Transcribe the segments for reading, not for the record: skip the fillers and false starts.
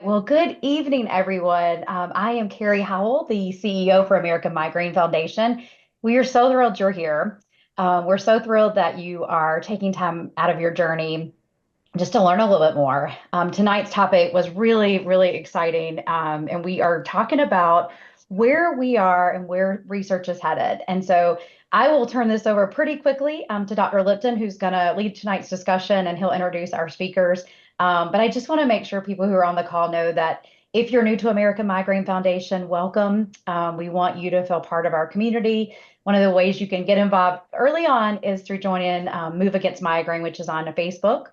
Well, good evening, everyone. I am Carrie Howell, the CEO for American Migraine Foundation. We are so thrilled you're here. We're so thrilled that you are taking time out of your journey just to learn a little bit more. Tonight's topic was really, really exciting, and we are talking about where we are and where research is headed. And so I will turn this over pretty quickly to Dr. Lipton, who's going to lead tonight's discussion, and he'll introduce our speakers. But I just want to make sure people who are on the call know that if you're new to American Migraine Foundation, welcome. We want you to feel part of our community. One of the ways you can get involved early on is through joining Move Against Migraine, which is on Facebook.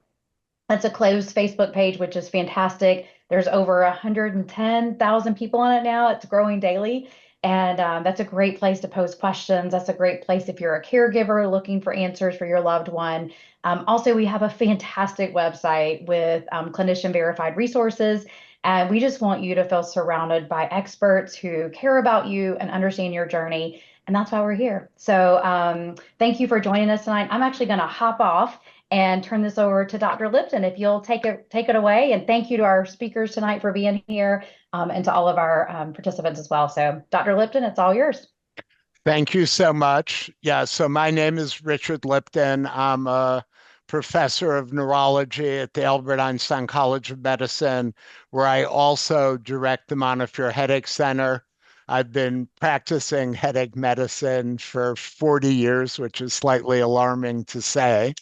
That's a closed Facebook page, which is fantastic. There's over 110,000 people on it now. It's growing daily. And that's a great place to pose questions. That's a great place if you're a caregiver looking for answers for your loved one. Also, we have a fantastic website with clinician verified resources. And we just want you to feel surrounded by experts who care about you and understand your journey. And that's why we're here. So thank you for joining us tonight. I'm actually going to hop off and turn this over to Dr. Lipton, if you'll take it away. And thank you to our speakers tonight for being here, and to all of our participants as well. So Dr. Lipton, it's all yours. Thank you so much. Yeah, so my name is Richard Lipton. I'm a professor of neurology at the Albert Einstein College of Medicine, where I also direct the Montefiore Headache Center. I've been practicing headache medicine for 40 years, which is slightly alarming to say,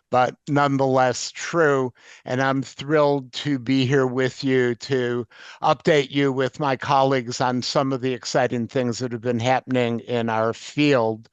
but nonetheless true. And I'm thrilled to be here with you to update you with my colleagues on some of the exciting things that have been happening in our field.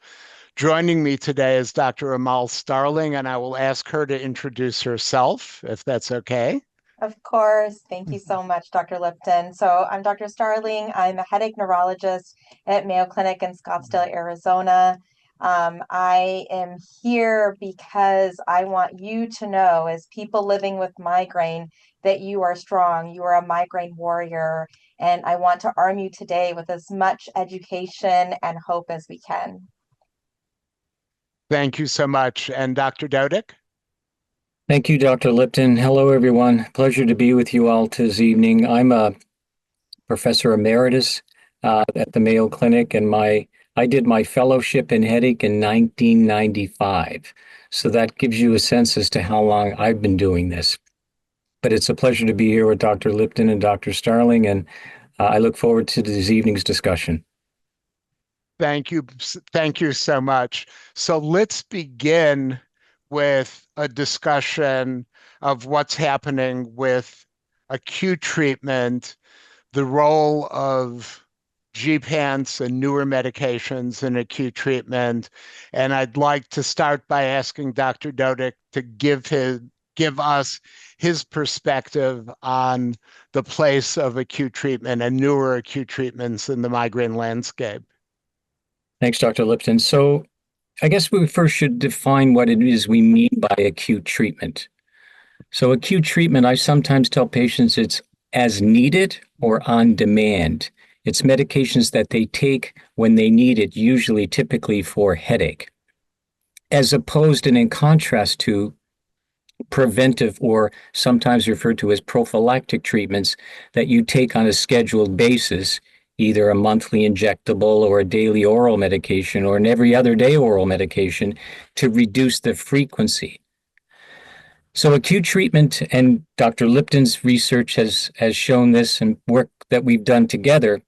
Joining me today is Dr. Amal Starling, and I will ask her to introduce herself, if that's okay. Of course. Thank you so much, Dr. Lipton. So I'm Dr. Starling. I'm a headache neurologist at Mayo Clinic in Scottsdale, Arizona. I am here because I want you to know, as people living with migraine, that you are strong. You are a migraine warrior. And I want to arm you today with as much education and hope as we can. Thank you so much. And Dr. Dodick? Thank you, Dr. Lipton. Hello, everyone. Pleasure to be with you all this evening. I'm a professor emeritus at the Mayo Clinic, and I did my fellowship in headache in 1995. So that gives you a sense as to how long I've been doing this. But it's a pleasure to be here with Dr. Lipton and Dr. Starling, and I look forward to this evening's discussion. Thank you. Thank you so much. So let's begin with a discussion of what's happening with acute treatment, the role of Gepants and newer medications in acute treatment. And I'd like to start by asking Dr. Dodick to give us his perspective on the place of acute treatment and newer acute treatments in the migraine landscape. Thanks, Dr. Lipton. So I guess we first should define what it is we mean by acute treatment. So acute treatment, I sometimes tell patients it's as needed or on demand. It's medications that they take when they need it, usually typically for headache, as opposed and in contrast to preventive or sometimes referred to as prophylactic treatments that you take on a scheduled basis, either a monthly injectable or a daily oral medication or an every other day oral medication to reduce the frequency. So acute treatment, and Dr. Lipton's research has shown this and work that we've done together,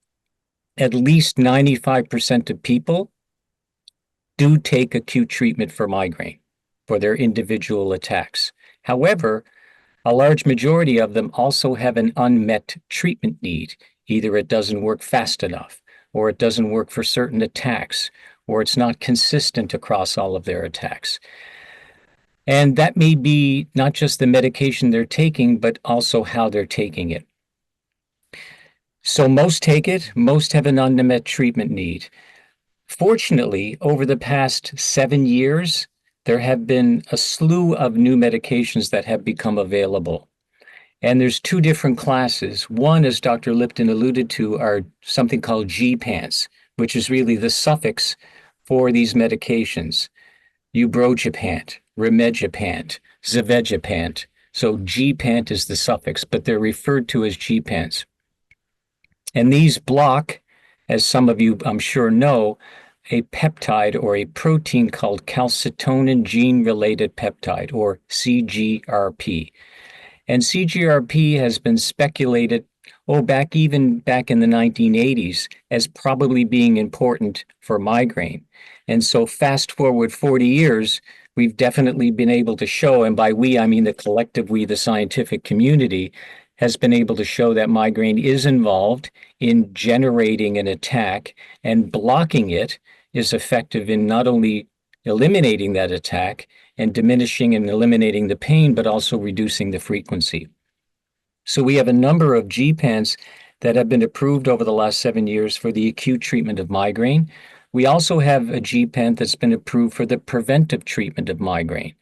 at least 95% of people do take acute treatment for migraine, for their individual attacks. However, a large majority of them also have an unmet treatment need. Either it doesn't work fast enough, or it doesn't work for certain attacks, or it's not consistent across all of their attacks. And that may be not just the medication they're taking, but also how they're taking it. So most take it, most have an unmet treatment need. Fortunately, over the past 7 years, there have been a slew of new medications that have become available. And there's two different classes. One, as Dr. Lipton alluded to, are something called Gepants, which is really the suffix for these medications. Ubrogepant, Rimegepant, Zavegepant, So G-pant is the suffix, but they're referred to as G-pants. And these block, as some of you I'm sure know, a peptide or a protein called calcitonin gene-related peptide, or CGRP. And CGRP has been speculated, back in the 1980s, as probably being important for migraine. And so fast forward 40 years, we've definitely been able to show, and by we, I mean the collective we, the scientific community, has been able to show that migraine is involved in generating an attack, and blocking it is effective in not only eliminating that attack and diminishing and eliminating the pain, but also reducing the frequency. So we have a number of G-pants that have been approved over the last 7 years for the acute treatment of migraine. We also have a G-pant that's been approved for the preventive treatment of migraine.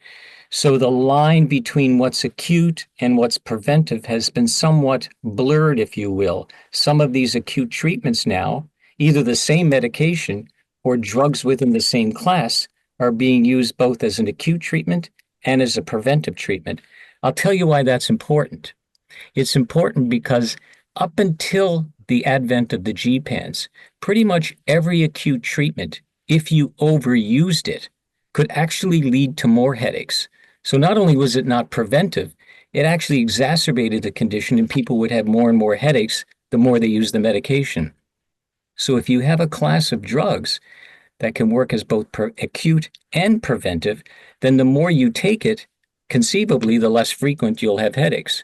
So the line between what's acute and what's preventive has been somewhat blurred, if you will. Some of these acute treatments now, either the same medication or drugs within the same class, are being used both as an acute treatment and as a preventive treatment. I'll tell you why that's important. It's important because up until the advent of the G-pants, pretty much every acute treatment, if you overused it, could actually lead to more headaches. So not only was it not preventive, it actually exacerbated the condition, and people would have more and more headaches the more they use the medication. So if you have a class of drugs that can work as both acute and preventive, then the more you take it, conceivably, the less frequent you'll have headaches.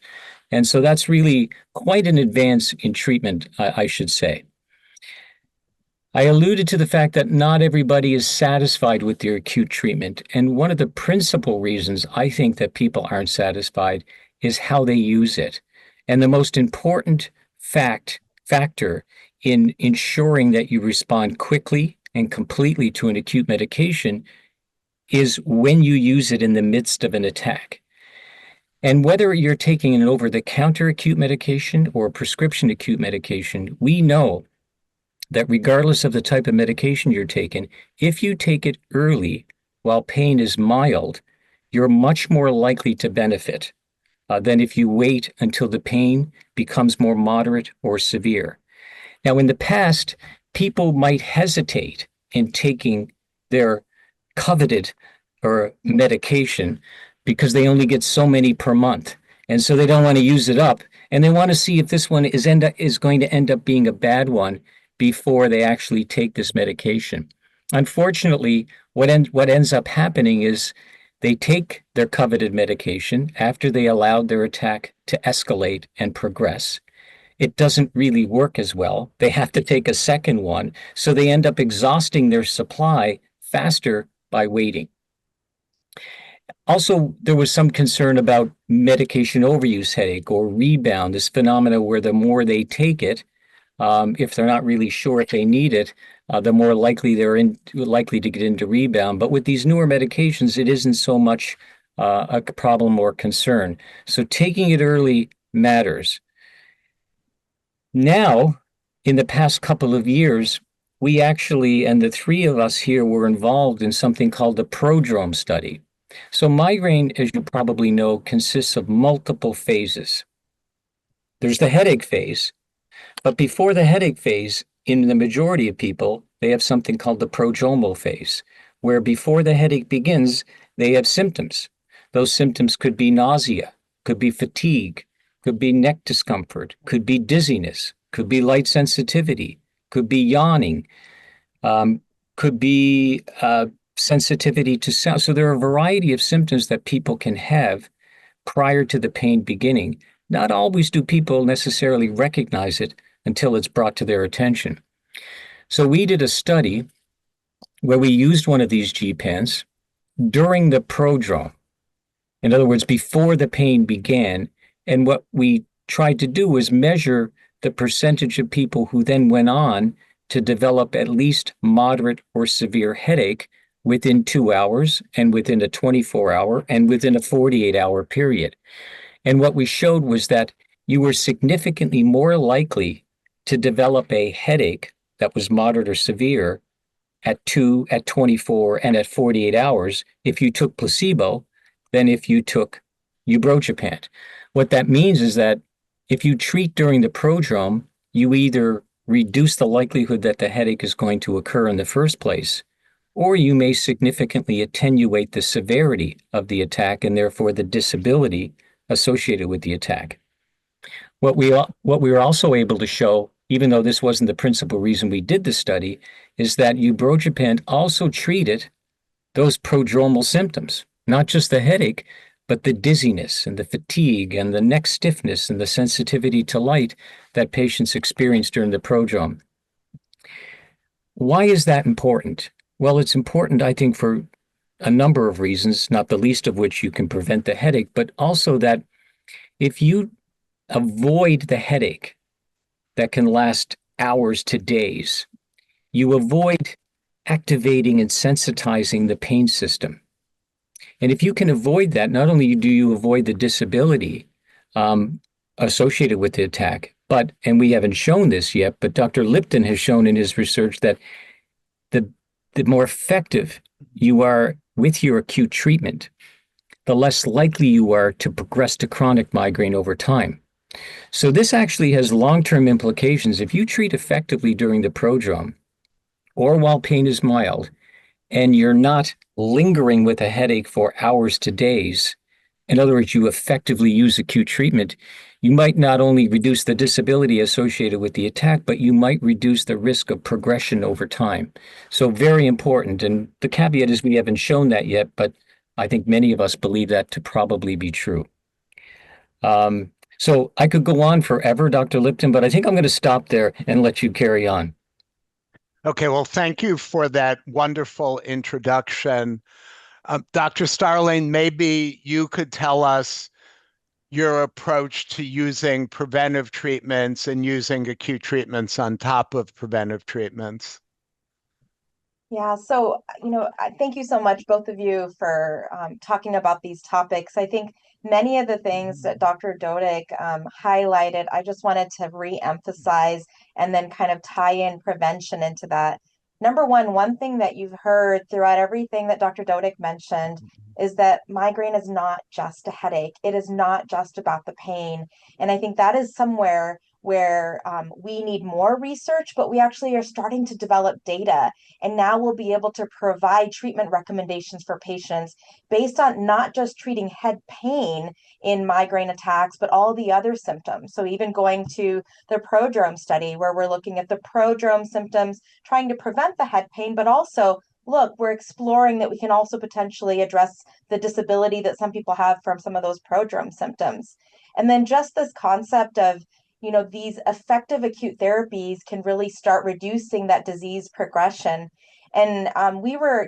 And so that's really quite an advance in treatment, I should say. I alluded to the fact that not everybody is satisfied with their acute treatment. And one of the principal reasons I think that people aren't satisfied is how they use it. And the most important factor in ensuring that you respond quickly and completely to an acute medication is when you use it in the midst of an attack. And whether you're taking an over-the-counter acute medication or a prescription acute medication, we know that regardless of the type of medication you're taking, if you take it early while pain is mild, you're much more likely to benefit than if you wait until the pain becomes more moderate or severe. Now, in the past, people might hesitate in taking their coveted or medication because they only get so many per month. And so they don't want to use it up. And they want to see if this one is going to end up being a bad one before they actually take this medication. Unfortunately, what ends up happening is they take their coveted medication after they allowed their attack to escalate and progress. It doesn't really work as well. They have to take a second one, so they end up exhausting their supply faster by waiting. Also, there was some concern about medication overuse headache or rebound, this phenomena where the more they take it, if they're not really sure if they need it, the more likely likely to get into rebound. But with these newer medications, it isn't so much a problem or concern. So taking it early matters. Now, in the past couple of years, we actually, and the three of us here, were involved in something called the prodrome study. So migraine, as you probably know, consists of multiple phases. There's the headache phase, but before the headache phase, in the majority of people, they have something called the prodromal phase, where before the headache begins, they have symptoms. Those symptoms could be nausea, could be fatigue, could be neck discomfort, could be dizziness, could be light sensitivity, could be yawning, could be sensitivity to sound. So there are a variety of symptoms that people can have prior to the pain beginning. Not always do people necessarily recognize it until it's brought to their attention. So we did a study where we used one of these G-pants during the prodrome. In other words, before the pain began. And what we tried to do was measure the percentage of people who then went on to develop at least moderate or severe headache within 2 hours, and within a 24-hour, and within a 48-hour period. And what we showed was that you were significantly more likely to develop a headache that was moderate or severe at 2, at 24, and at 48 hours if you took placebo than if you took ubrogepant. What that means is that if you treat during the prodrome, you either reduce the likelihood that the headache is going to occur in the first place, or you may significantly attenuate the severity of the attack and therefore the disability associated with the attack. What we were also able to show, even though this wasn't the principal reason we did the study, is that ubrogepant also treated those prodromal symptoms, not just the headache, but the dizziness and the fatigue and the neck stiffness and the sensitivity to light that patients experience during the prodrome. Why is that important? Well, it's important, I think, for a number of reasons, not the least of which you can prevent the headache, but also that if you avoid the headache that can last hours to days, you avoid activating and sensitizing the pain system. And if you can avoid that, not only do you avoid the disability associated with the attack, but, and we haven't shown this yet, but Dr. Lipton has shown in his research that the more effective you are with your acute treatment, the less likely you are to progress to chronic migraine over time. So this actually has long-term implications. If you treat effectively during the prodrome or while pain is mild, and you're not lingering with a headache for hours to days, in other words, you effectively use acute treatment, you might not only reduce the disability associated with the attack, but you might reduce the risk of progression over time. So very important. And the caveat is we haven't shown that yet, but I think many of us believe that to probably be true. So I could go on forever, Dr. Lipton, but I think I'm going to stop there and let you carry on. Okay, well, thank you for that wonderful introduction. Dr. Starling, maybe you could tell us your approach to using preventive treatments and using acute treatments on top of preventive treatments. Yeah, so, thank you so much, both of you, for talking about these topics. I think many of the things that Dr. Dodick highlighted, I just wanted to re-emphasize and then kind of tie in prevention into that. Number one thing that you've heard throughout everything that Dr. Dodick mentioned is that migraine is not just a headache. It is not just about the pain. And I think that is somewhere where we need more research, but we actually are starting to develop data. And now we'll be able to provide treatment recommendations for patients based on not just treating head pain in migraine attacks, but all the other symptoms. So even going to the prodrome study where we're looking at the prodrome symptoms, trying to prevent the head pain, but also look, we're exploring that we can also potentially address the disability that some people have from some of those prodrome symptoms. And then just this concept of, these effective acute therapies can really start reducing that disease progression. And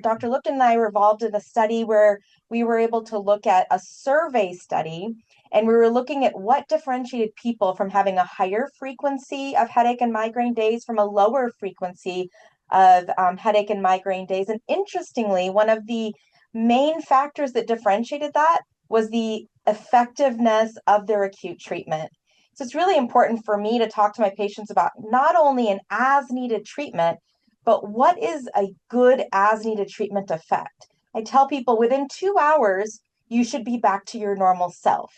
Dr. Lipton and I were involved in a study where we were able to look at a survey study, and we were looking at what differentiated people from having a higher frequency of headache and migraine days from a lower frequency of headache and migraine days. And interestingly, one of the main factors that differentiated that was the effectiveness of their acute treatment. So it's really important for me to talk to my patients about not only an as-needed treatment, but what is a good as-needed treatment effect? I tell people within 2 hours, you should be back to your normal self.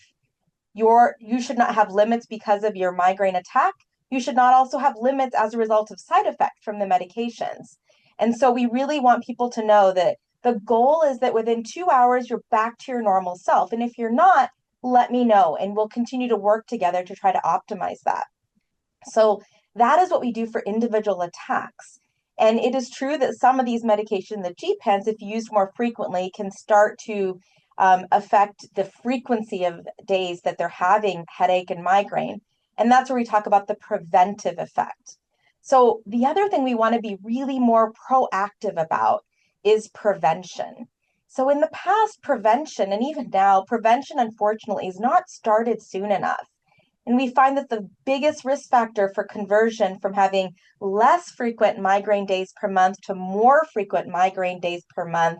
You should not have limits because of your migraine attack. You should not also have limits as a result of side effect from the medications. And so we really want people to know that the goal is that within 2 hours, you're back to your normal self. And if you're not, let me know, and we'll continue to work together to try to optimize that. So that is what we do for individual attacks. And it is true that some of these medications, the G-PANs, if used more frequently, can start to affect the frequency of days that they're having headache and migraine. And that's where we talk about the preventive effect. So the other thing we want to be really more proactive about is prevention. So in the past, prevention, and even now, prevention, unfortunately, is not started soon enough. And we find that the biggest risk factor for conversion from having less frequent migraine days per month to more frequent migraine days per month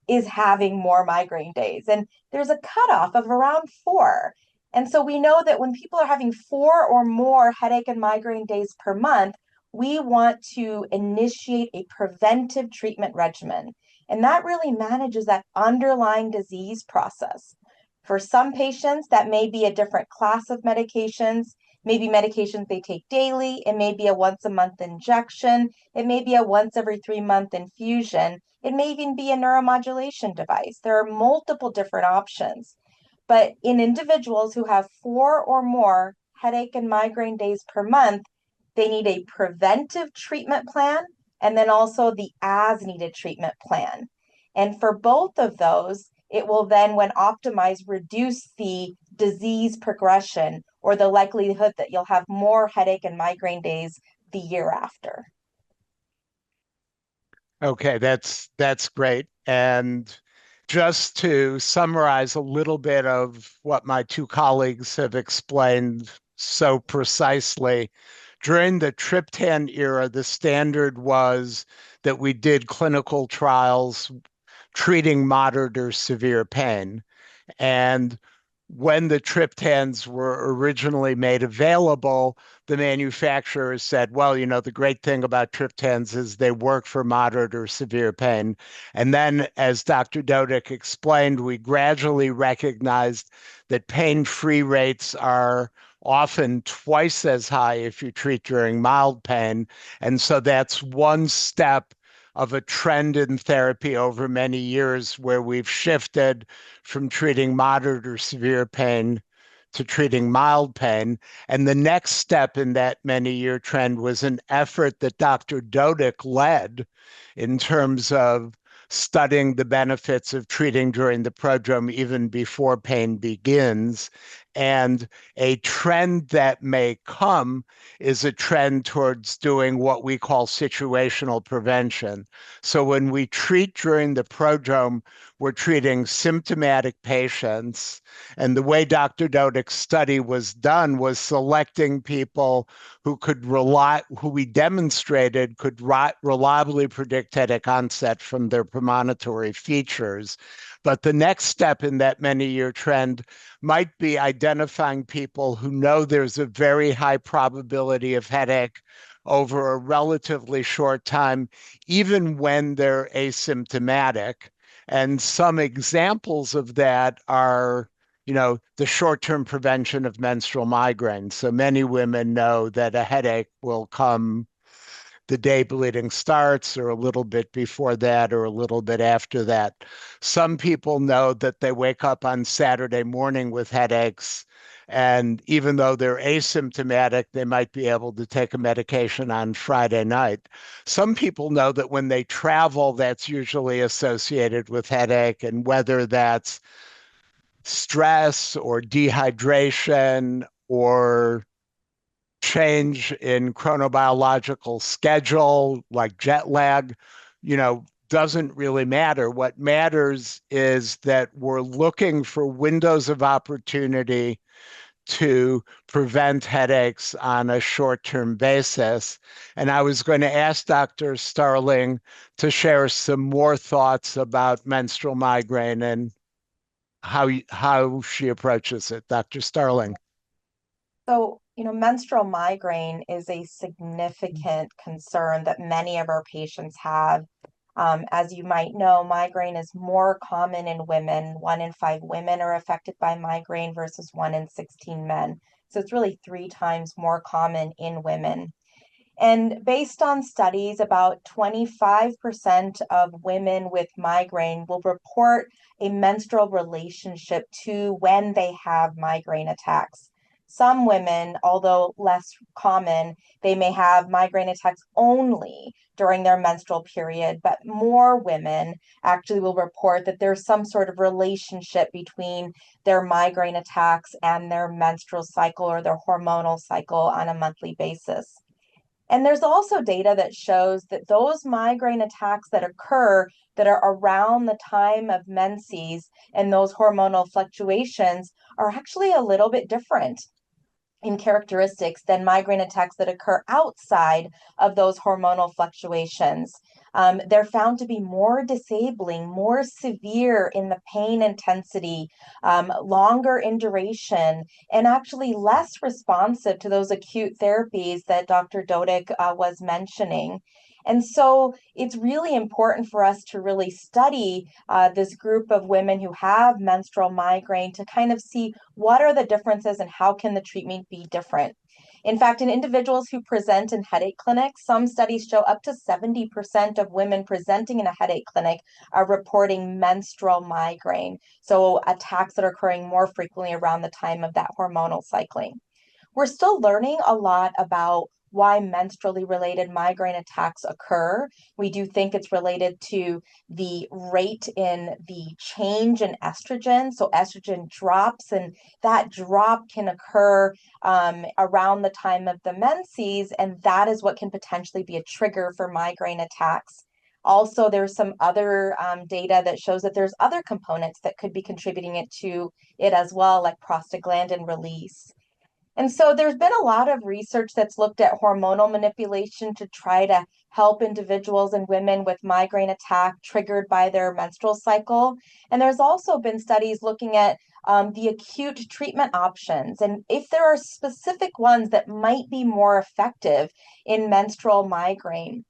is having more migraine days. And there's a cutoff of around 4. And so we know that when people are having 4 or more headache and migraine days per month, we want to initiate a preventive treatment regimen. And that really manages that underlying disease process. For some patients, that may be a different class of medications, maybe medications they take daily. It may be a once a month injection. It may be a once every 3 month infusion. It may even be a neuromodulation device. There are multiple different options. But in individuals who have 4 or more headache and migraine days per month, they need a preventive treatment plan and then also the as needed treatment plan. And for both of those, it will then, when optimized, reduce the disease progression or the likelihood that you'll have more headache and migraine days the year after. Okay, that's great. And just to summarize a little bit of what my two colleagues have explained so precisely, during the triptan era, the standard was that we did clinical trials treating moderate or severe pain. And when the triptans were originally made available, the manufacturers said, well, the great thing about triptans is they work for moderate or severe pain. And then, as Dr. Dodick explained, we gradually recognized that pain-free rates are often twice as high if you treat during mild pain. And so that's one step of a trend in therapy over many years where we've shifted from treating moderate or severe pain to treating mild pain. And the next step in that many-year trend was an effort that Dr. Dodick led in terms of studying the benefits of treating during the prodrome even before pain begins. And a trend that may come is a trend towards doing what we call situational prevention. So when we treat during the prodrome, we're treating symptomatic patients. And the way Dr. Dodick's study was done was selecting people who we demonstrated could reliably predict headache onset from their premonitory features. But the next step in that many-year trend might be identifying people who know there's a very high probability of headache over a relatively short time, even when they're asymptomatic. And some examples of that are, the short-term prevention of menstrual migraine. So many women know that a headache will come the day bleeding starts, or a little bit before that, or a little bit after that. Some people know that they wake up on Saturday morning with headaches, and even though they're asymptomatic, they might be able to take a medication on Friday night. Some people know that when they travel, that's usually associated with headache, and whether that's stress or dehydration or change in chronobiological schedule, like jet lag, doesn't really matter. What matters is that we're looking for windows of opportunity to prevent headaches on a short-term basis. And I was going to ask Dr. Starling to share some more thoughts about menstrual migraine and how she approaches it. Dr. Starling. So, menstrual migraine is a significant concern that many of our patients have. As you might know, migraine is more common in women. 1 in 5 women are affected by migraine versus 1 in 16 men. So it's really 3 times more common in women. And based on studies, about 25% of women with migraine will report a menstrual relationship to when they have migraine attacks. Some women, although less common, they may have migraine attacks only during their menstrual period, but more women actually will report that there's some sort of relationship between their migraine attacks and their menstrual cycle or their hormonal cycle on a monthly basis. And there's also data that shows that those migraine attacks that occur that are around the time of menses and those hormonal fluctuations are actually a little bit different in characteristics than migraine attacks that occur outside of those hormonal fluctuations. They're found to be more disabling, more severe in the pain intensity, longer in duration, and actually less responsive to those acute therapies that Dr. Dodick was mentioning. And so it's really important for us to really study this group of women who have menstrual migraine to kind of see what are the differences and how can the treatment be different. In fact, in individuals who present in headache clinics, some studies show up to 70% of women presenting in a headache clinic are reporting menstrual migraine. So attacks that are occurring more frequently around the time of that hormonal cycling. We're still learning a lot about why menstrually related migraine attacks occur. We do think it's related to the rate in the change in estrogen. So estrogen drops, and that drop can occur around the time of the menses, and that is what can potentially be a trigger for migraine attacks. Also, there's some other data that shows that there's other components that could be contributing to it as well, like prostaglandin release. And so there's been a lot of research that's looked at hormonal manipulation to try to help individuals and women with migraine attack triggered by their menstrual cycle. And there's also been studies looking at the acute treatment options and if there are specific ones that might be more effective in menstrual migraine.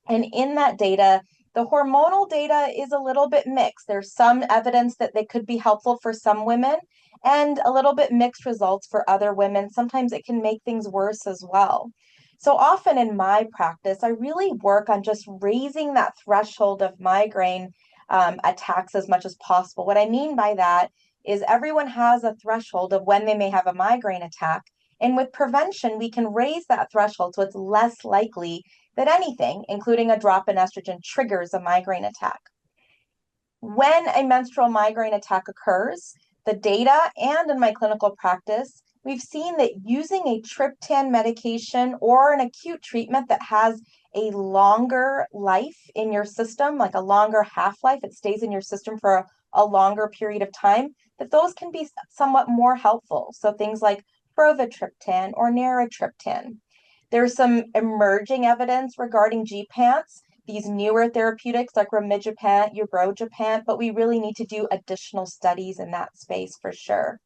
And in that data, the hormonal data is a little bit mixed. There's some evidence that they could be helpful for some women and a little bit mixed results for other women. Sometimes it can make things worse as well. So often in my practice, I really work on just raising that threshold of migraine attacks as much as possible. What I mean by that is everyone has a threshold of when they may have a migraine attack. And with prevention, we can raise that threshold so it's less likely that anything, including a drop in estrogen, triggers a migraine attack. When a menstrual migraine attack occurs, the data and in my clinical practice, we've seen that using a triptan medication or an acute treatment that has a longer life in your system, like a longer half-life, it stays in your system for a longer period of time, that those can be somewhat more helpful. So things like bromotriptan or naratriptan. There's some emerging evidence regarding gepants, these newer therapeutics like rimegepant, ubrogepant, but we really need to do additional studies in that space for sure.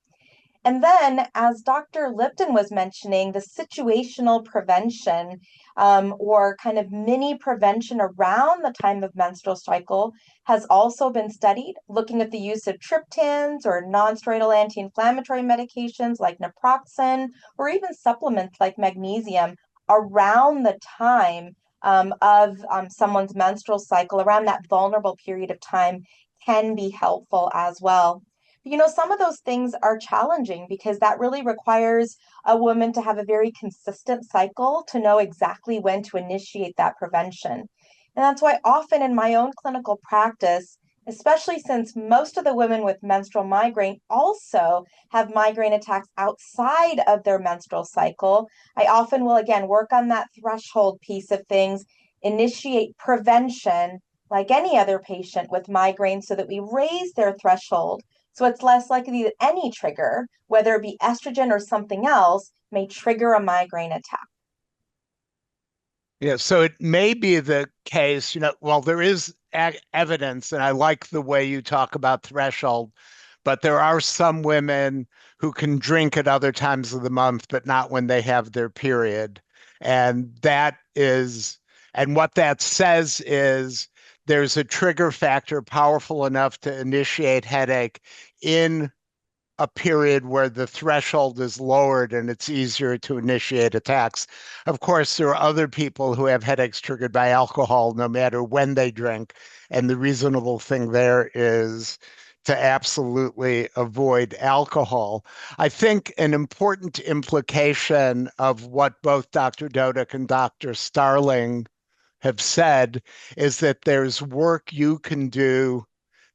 And then, as Dr. Lipton was mentioning, the situational prevention or kind of mini prevention around the time of menstrual cycle has also been studied, looking at the use of triptans or non-steroidal anti-inflammatory medications like naproxen, or even supplements like magnesium around the time of someone's menstrual cycle, around that vulnerable period of time, can be helpful as well. You know, some of those things are challenging because that really requires a woman to have a very consistent cycle to know exactly when to initiate that prevention. And that's why often in my own clinical practice, especially since most of the women with menstrual migraine also have migraine attacks outside of their menstrual cycle, I often will again work on that threshold piece of things, initiate prevention like any other patient with migraine so that we raise their threshold so it's less likely that any trigger, whether it be estrogen or something else, may trigger a migraine attack. Yeah, so it may be the case, well, there is evidence, and I like the way you talk about threshold, but there are some women who can drink at other times of the month, but not when they have their period. And what that says is there's a trigger factor powerful enough to initiate headache in a period where the threshold is lowered and it's easier to initiate attacks. Of course, there are other people who have headaches triggered by alcohol no matter when they drink. And the reasonable thing there is to absolutely avoid alcohol. I think an important implication of what both Dr. Dodick and Dr. Starling have said is that there's work you can do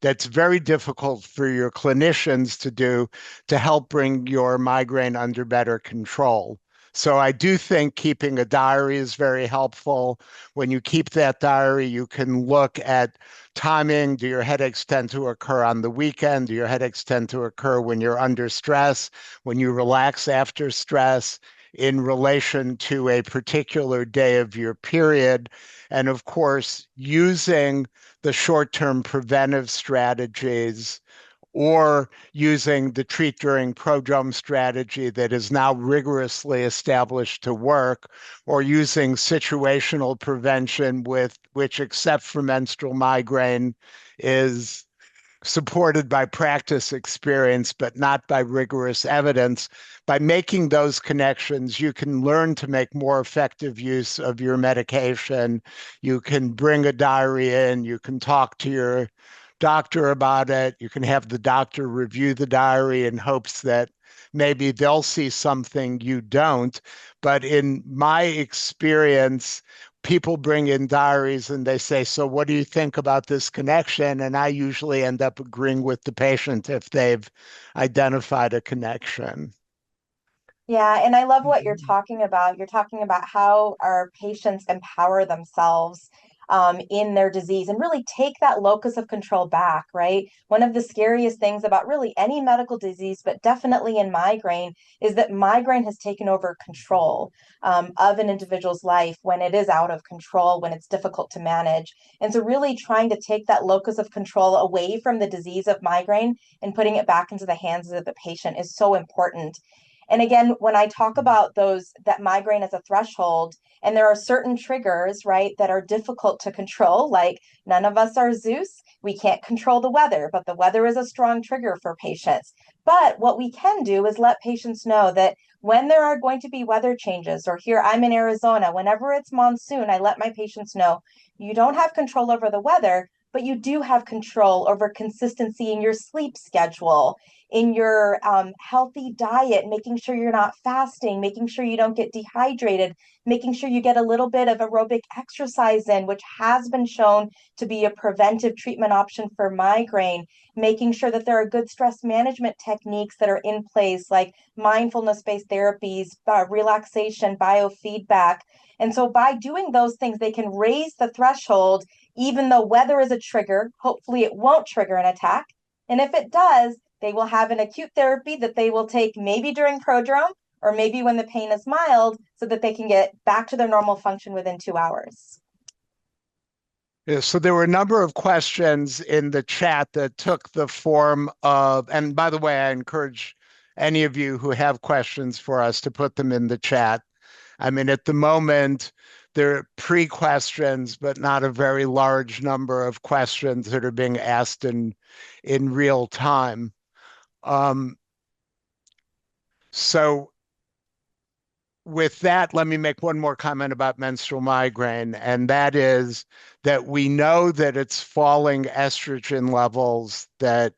that's very difficult for your clinicians to do to help bring your migraine under better control. So I do think keeping a diary is very helpful. When you keep that diary, you can look at timing. Do your headaches tend to occur on the weekend? Do your headaches tend to occur when you're under stress, when you relax after stress, in relation to a particular day of your period? And of course, using the short-term preventive strategies or using the treat during prodrome strategy that is now rigorously established to work, or using situational prevention with which, except for menstrual migraine, is supported by practice experience, but not by rigorous evidence. By making those connections, you can learn to make more effective use of your medication. You can bring a diary in, you can talk to your doctor about it, you can have the doctor review the diary in hopes that maybe they'll see something you don't. But in my experience, people bring in diaries and they say, so what do you think about this connection? And I usually end up agreeing with the patient if they've identified a connection. Yeah, and I love what you're talking about. You're talking about how our patients empower themselves in their disease and really take that locus of control back, right? One of the scariest things about really any medical disease, but definitely in migraine, is that migraine has taken over control of an individual's life when it is out of control, when it's difficult to manage. And so, really trying to take that locus of control away from the disease of migraine and putting it back into the hands of the patient is so important. And again, when I talk about that migraine as a threshold, and there are certain triggers, right, that are difficult to control, like none of us are Zeus. We can't control the weather, but the weather is a strong trigger for patients. But what we can do is let patients know that when there are going to be weather changes, or here I'm in Arizona, whenever it's monsoon, I let my patients know you don't have control over the weather, but you do have control over consistency in your sleep schedule, in your healthy diet, making sure you're not fasting, making sure you don't get dehydrated, making sure you get a little bit of aerobic exercise in, which has been shown to be a preventive treatment option for migraine, making sure that there are good stress management techniques that are in place, like mindfulness-based therapies, relaxation, biofeedback. And so by doing those things, they can raise the threshold, even though weather is a trigger. Hopefully it won't trigger an attack. And if it does, they will have an acute therapy that they will take maybe during prodrome or maybe when the pain is mild so that they can get back to their normal function within 2 hours. Yeah, so there were a number of questions in the chat that took the form of, and by the way, I encourage any of you who have questions for us to put them in the chat. I mean, at the moment, there are pre-questions, but not a very large number of questions that are being asked in real time. So with that, let me make one more comment about menstrual migraine, and that is that we know that it's falling estrogen levels that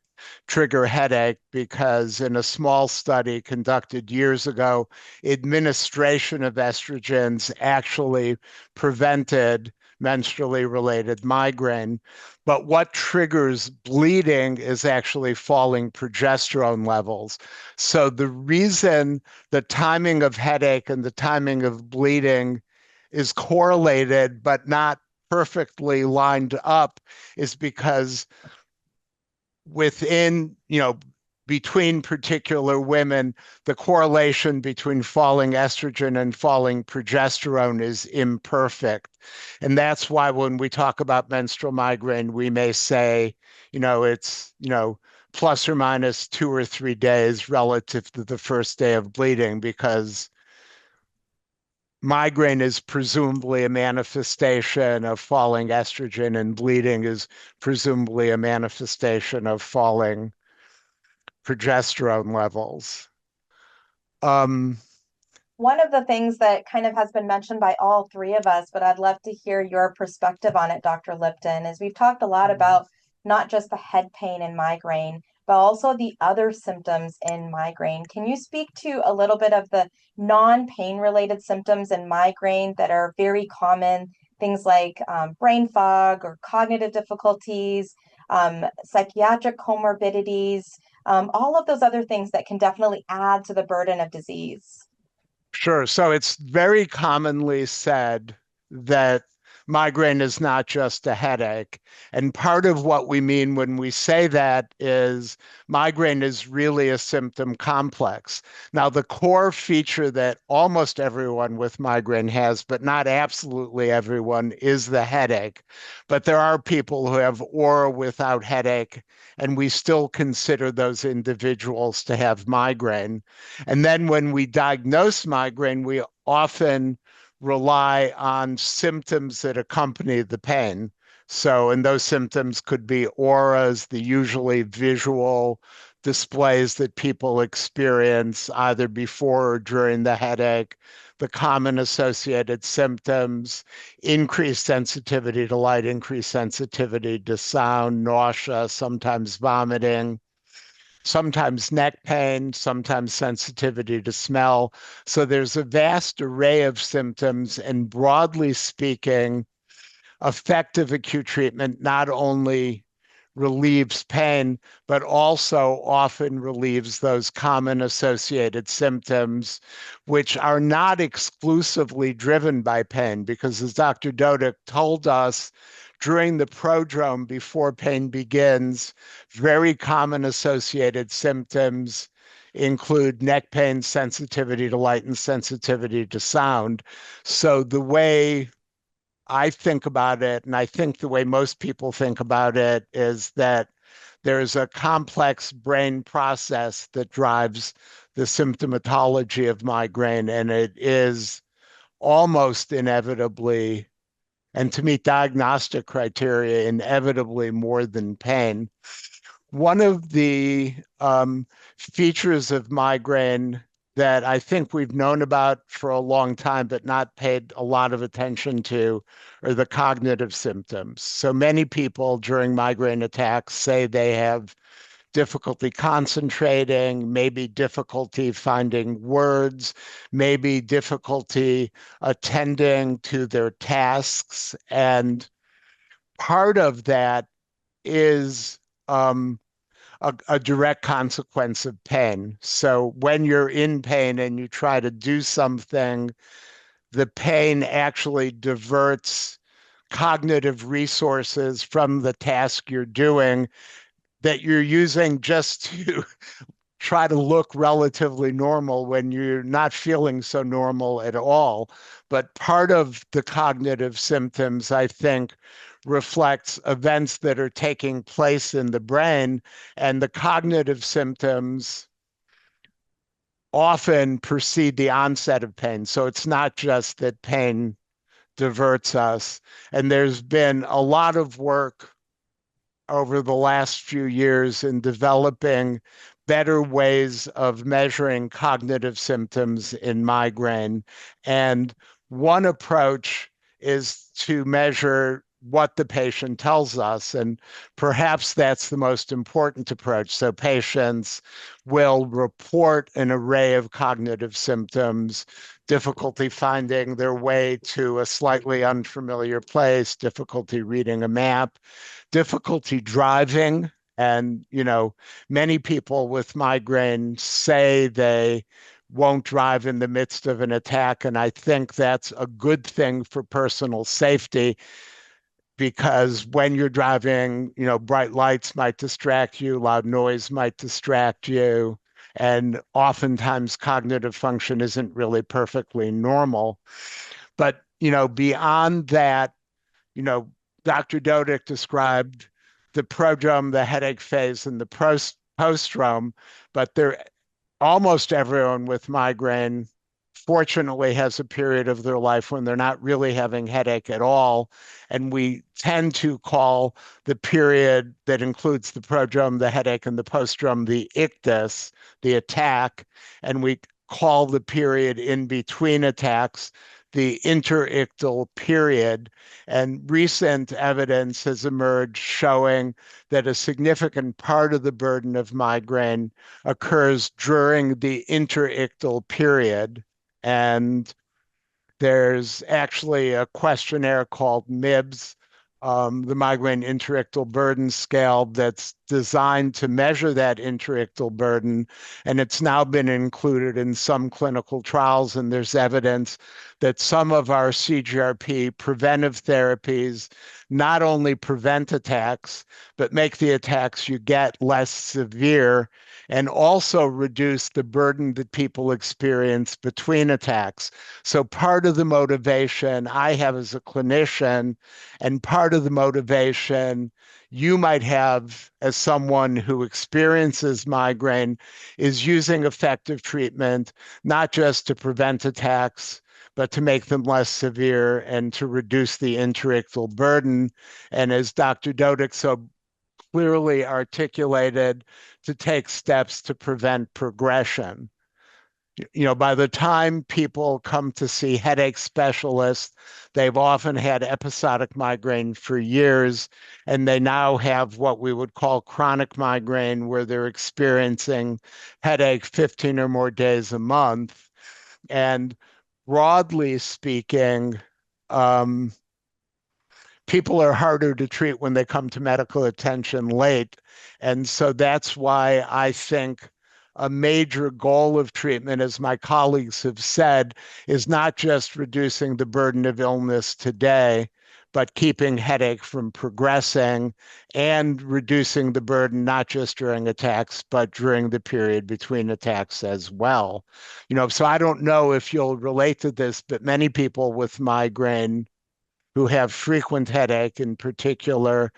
trigger headache because in a small study conducted years ago, administration of estrogens actually prevented menstrually related migraine. But what triggers bleeding is actually falling progesterone levels. So the reason the timing of headache and the timing of bleeding is correlated but not perfectly lined up is because within, between particular women, the correlation between falling estrogen and falling progesterone is imperfect. And that's why when we talk about menstrual migraine, we may say, it's, plus or minus 2 or 3 days relative to the first day of bleeding, because migraine is presumably a manifestation of falling estrogen and bleeding is presumably a manifestation of falling progesterone levels. One of the things that kind of has been mentioned by all three of us, but I'd love to hear your perspective on it, Dr. Lipton, is we've talked a lot about not just the head pain and migraine, but also the other symptoms in migraine. Can you speak to a little bit of the non-pain related symptoms in migraine that are very common, things like brain fog or cognitive difficulties, psychiatric comorbidities, all of those other things that can definitely add to the burden of disease? Sure. So it's very commonly said that migraine is not just a headache. And part of what we mean when we say that is migraine is really a symptom complex. Now, the core feature that almost everyone with migraine has, but not absolutely everyone, is the headache. But there are people who have aura without headache, and we still consider those individuals to have migraine. And then when we diagnose migraine, we often rely on symptoms that accompany the pain. So, and those symptoms could be auras, the usually visual displays that people experience either before or during the headache, the common associated symptoms, increased sensitivity to light, increased sensitivity to sound, nausea, sometimes vomiting, sometimes neck pain, sometimes sensitivity to smell. So there's a vast array of symptoms, and broadly speaking, effective acute treatment not only relieves pain, but also often relieves those common associated symptoms, which are not exclusively driven by pain, because as Dr. Dodick told us, during the prodrome before pain begins, very common associated symptoms include neck pain, sensitivity to light, and sensitivity to sound. So the way I think about it, and I think the way most people think about it, is that there's a complex brain process that drives the symptomatology of migraine, and it is almost inevitably, and to meet diagnostic criteria, inevitably more than pain. One of the features of migraine that I think we've known about for a long time, but not paid a lot of attention to, are the cognitive symptoms. So many people during migraine attacks say they have difficulty concentrating, maybe difficulty finding words, maybe difficulty attending to their tasks. And part of that is a direct consequence of pain. So when you're in pain and you try to do something, the pain actually diverts cognitive resources from the task you're doing that you're using just to try to look relatively normal when you're not feeling so normal at all. But part of the cognitive symptoms, I think, reflects events that are taking place in the brain, and the cognitive symptoms often precede the onset of pain. So it's not just that pain diverts us. And there's been a lot of work over the last few years in developing better ways of measuring cognitive symptoms in migraine. And one approach is to measure what the patient tells us. And perhaps that's the most important approach. So patients will report an array of cognitive symptoms, difficulty finding their way to a slightly unfamiliar place, difficulty reading a map, difficulty driving. And, many people with migraine say they won't drive in the midst of an attack. And I think that's a good thing for personal safety, because when you're driving, bright lights might distract you, loud noise might distract you. And oftentimes cognitive function isn't really perfectly normal. But, beyond that, you know, Dr. Dodick described the prodrome, the headache phase, and the postdrome, but there almost everyone with migraine fortunately has a period of their life when they're not really having headache at all. And we tend to call the period that includes the prodrome, the headache, and the postdrome the ictus, the attack. And we call the period in between attacks the interictal period. And recent evidence has emerged showing that a significant part of the burden of migraine occurs during the interictal period. And there's actually a questionnaire called MIBS the migraine interictal burden scale that's designed to measure that interictal burden. And it's now been included in some clinical trials. And there's evidence that some of our CGRP preventive therapies not only prevent attacks, but make the attacks you get less severe and also reduce the burden that people experience between attacks. So part of the motivation I have as a clinician and part of the motivation you might have as someone who experiences migraine is using effective treatment, not just to prevent attacks, but to make them less severe and to reduce the interictal burden. And as Dr. Dodick so clearly articulated, to take steps to prevent progression. By the time people come to see headache specialists, they've often had episodic migraine for years, and they now have what we would call chronic migraine, where they're experiencing headache 15 or more days a month. And broadly speaking, um, people are harder to treat when they come to medical attention late. And so that's why I think a major goal of treatment, as my colleagues have said, is not just reducing the burden of illness today, but keeping headache from progressing and reducing the burden not just during attacks, but during the period between attacks as well. So I don't know if you'll relate to this, but many people with migraine who have frequent headache in particular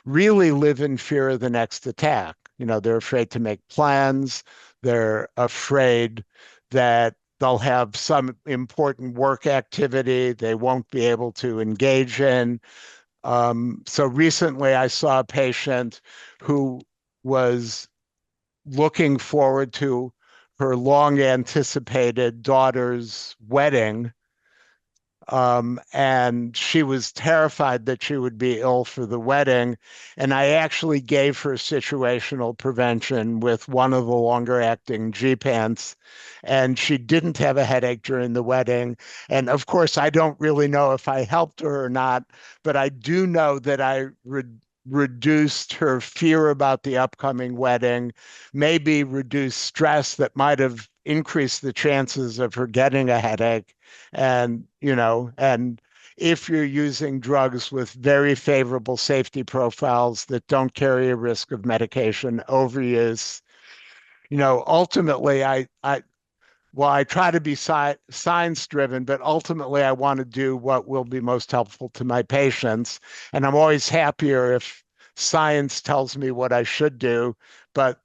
really live in fear of the next attack. They're afraid to make plans. They're afraid that they'll have some important work activity they won't be able to engage in. So recently I saw a patient who was looking forward to her long anticipated daughter's wedding, and she was terrified that she would be ill for the wedding. And I actually gave her situational prevention with one of the longer acting G-pants. And she didn't have a headache during the wedding. And of course, I don't really know if I helped her or not, but I do know that I reduced her fear about the upcoming wedding, maybe reduced stress that might have increased the chances of her getting a headache. And if you're using drugs with very favorable safety profiles that don't carry a risk of medication overuse, ultimately I try to be science driven, but ultimately I want to do what will be most helpful to my patients. And I'm always happier if science tells me what I should do. But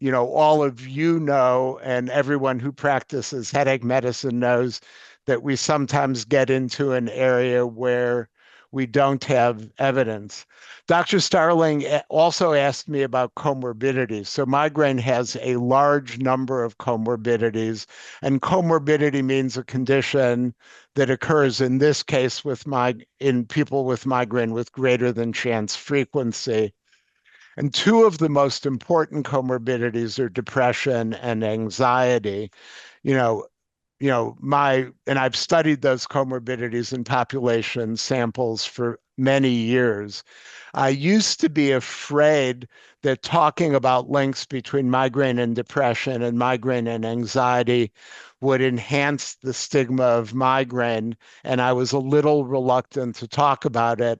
all of and everyone who practices headache medicine knows that we sometimes get into an area where we don't have evidence. Dr. Starling also asked me about comorbidities. So migraine has a large number of comorbidities, and comorbidity means a condition that occurs in this case in people with migraine with greater than chance frequency. And two of the most important comorbidities are depression and anxiety. You know, and I've studied those comorbidities in population samples for many years. I used to be afraid that talking about links between migraine and depression and migraine and anxiety would enhance the stigma of migraine, and I was a little reluctant to talk about it.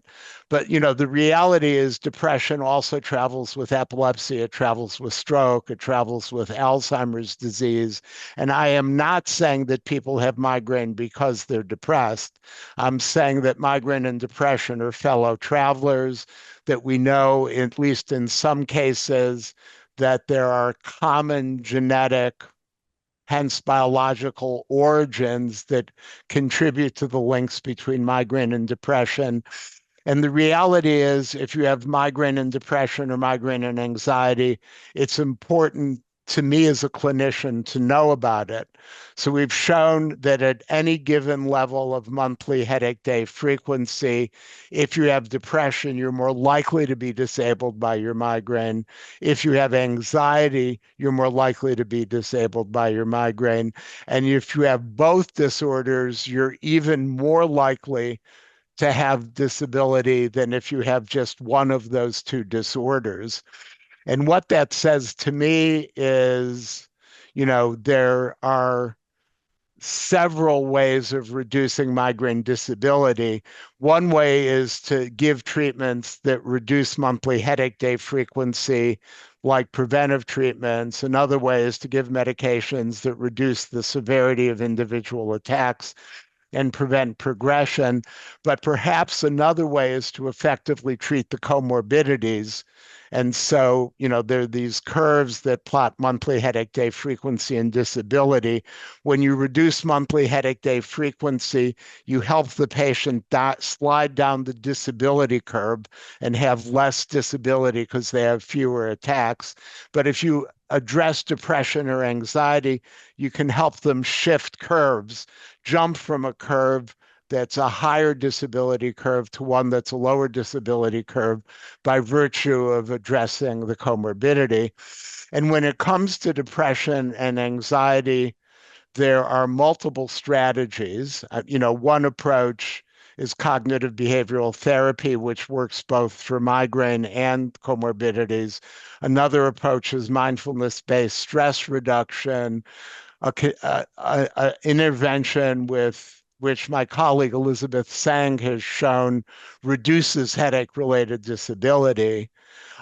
But the reality is depression also travels with epilepsy, it travels with stroke, it travels with Alzheimer's disease. And I am not saying that people have migraine because they're depressed. I'm saying that migraine and depression are fellow travelers, that we know, at least in some cases, that there are common genetic, hence biological origins that contribute to the links between migraine and depression. And the reality is, if you have migraine and depression or migraine and anxiety, it's important to me as a clinician to know about it. So we've shown that at any given level of monthly headache day frequency, if you have depression, you're more likely to be disabled by your migraine. If you have anxiety, you're more likely to be disabled by your migraine. And if you have both disorders, you're even more likely to have disability than if you have just one of those two disorders. And what that says to me is, there are several ways of reducing migraine disability. One way is to give treatments that reduce monthly headache day frequency, like preventive treatments. Another way is to give medications that reduce the severity of individual attacks and prevent progression. But perhaps another way is to effectively treat the comorbidities. And so, there are these curves that plot monthly headache day frequency and disability. When you reduce monthly headache day frequency, you help the patient slide down the disability curve and have less disability because they have fewer attacks. But if you address depression or anxiety, you can help them shift curves, jump from a curve that's a higher disability curve to one that's a lower disability curve by virtue of addressing the comorbidity. And when it comes to depression and anxiety, there are multiple strategies. One approach is cognitive behavioral therapy, which works both for migraine and comorbidities. Another approach is mindfulness-based stress reduction, a intervention with which my colleague Elizabeth Sang has shown reduces headache-related disability.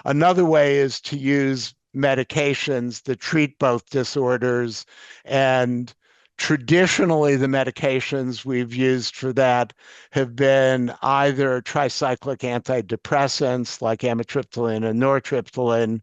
Another way is to use medications that treat both disorders, and traditionally the medications we've used for that have been either tricyclic antidepressants like amitriptyline and nortriptyline,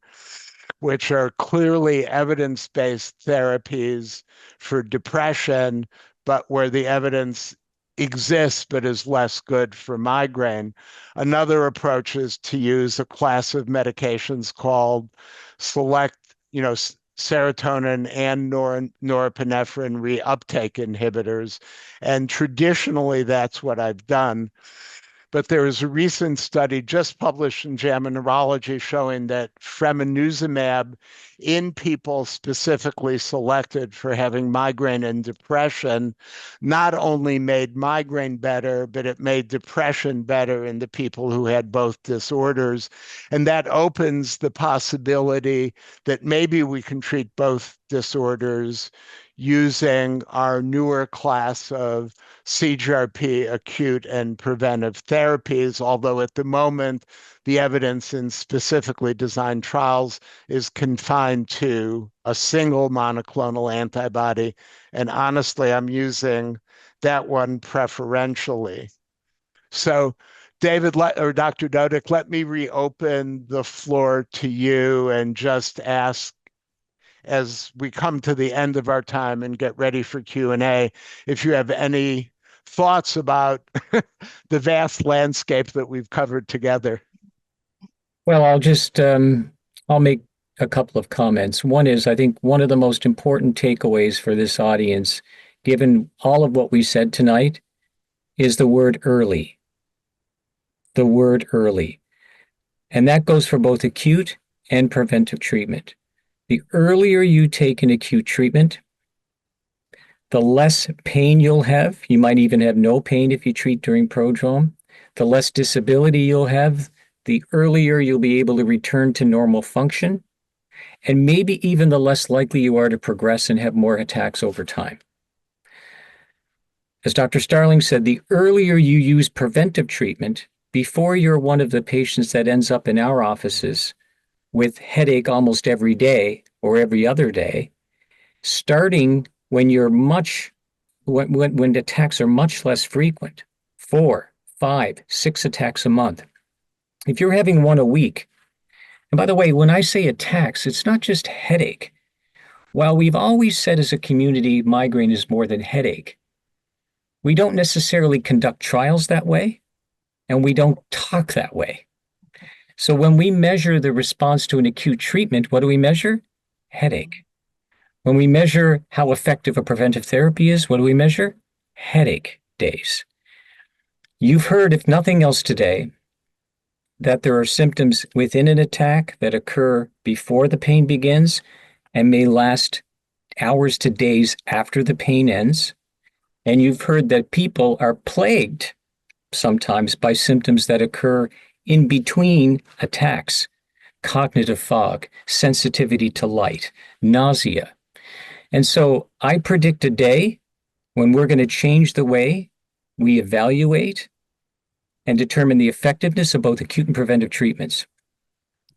which are clearly evidence-based therapies for depression, but where the evidence exists but is less good for migraine. Another approach is to use a class of medications called select, serotonin and norepinephrine reuptake inhibitors. And traditionally, that's what I've done. But there is a recent study just published in JAMA Neurology showing that fremanezumab in people specifically selected for having migraine and depression not only made migraine better, but it made depression better in the people who had both disorders. And that opens the possibility that maybe we can treat both disorders using our newer class of CGRP acute and preventive therapies, although at the moment, the evidence in specifically designed trials is confined to a single monoclonal antibody. And honestly, I'm using that one preferentially. So David or Dr. Dodick, let me reopen the floor to you and just ask, as we come to the end of our time and get ready for Q&A, if you have any thoughts about the vast landscape that we've covered together. Well, I'll make a couple of comments. One is, I think one of the most important takeaways for this audience, given all of what we said tonight, is the word early. The word early. And that goes for both acute and preventive treatment. The earlier you take an acute treatment, the less pain you'll have. You might even have no pain if you treat during prodrome. The less disability you'll have, the earlier you'll be able to return to normal function, and maybe even the less likely you are to progress and have more attacks over time. As Dr. Starling said, the earlier you use preventive treatment, before you're one of the patients that ends up in our offices with headache almost every day or every other day, starting when you're when attacks are much less frequent, 4, 5, 6 attacks a month. If you're having one a week, and by the way, when I say attacks, it's not just headache. While we've always said as a community, migraine is more than headache, we don't necessarily conduct trials that way, and we don't talk that way. So when we measure the response to an acute treatment, what do we measure? Headache. When we measure how effective a preventive therapy is, what do we measure? Headache days. You've heard, if nothing else today, that there are symptoms within an attack that occur before the pain begins and may last hours to days after the pain ends. And you've heard that people are plagued sometimes by symptoms that occur in between attacks: cognitive fog, sensitivity to light, nausea. And so I predict a day when we're going to change the way we evaluate and determine the effectiveness of both acute and preventive treatments.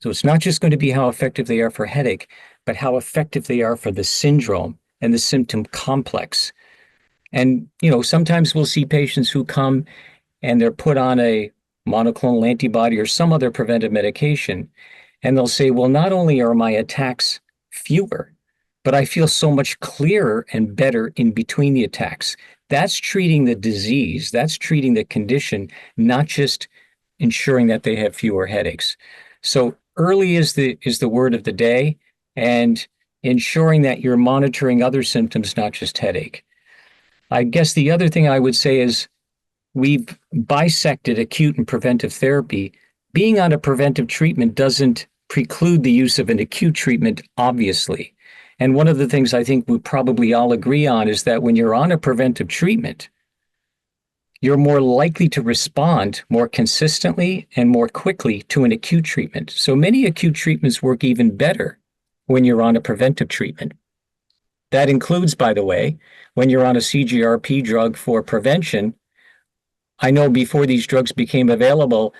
So it's not just going to be how effective they are for headache, but how effective they are for the syndrome and the symptom complex. And, sometimes we'll see patients who come and they're put on a monoclonal antibody or some other preventive medication, and they'll say, well, not only are my attacks fewer, but I feel so much clearer and better in between the attacks. That's treating the disease, that's treating the condition, not just ensuring that they have fewer headaches. So early is the word of the day, and ensuring that you're monitoring other symptoms, not just headache. I guess the other thing I would say is we've bisected acute and preventive therapy. Being on a preventive treatment doesn't preclude the use of an acute treatment, obviously. And one of the things I think we probably all agree on is that when you're on a preventive treatment, you're more likely to respond more consistently and more quickly to an acute treatment. So many acute treatments work even better when you're on a preventive treatment. That includes, by the way, when you're on a CGRP drug for prevention. I know before these drugs became available,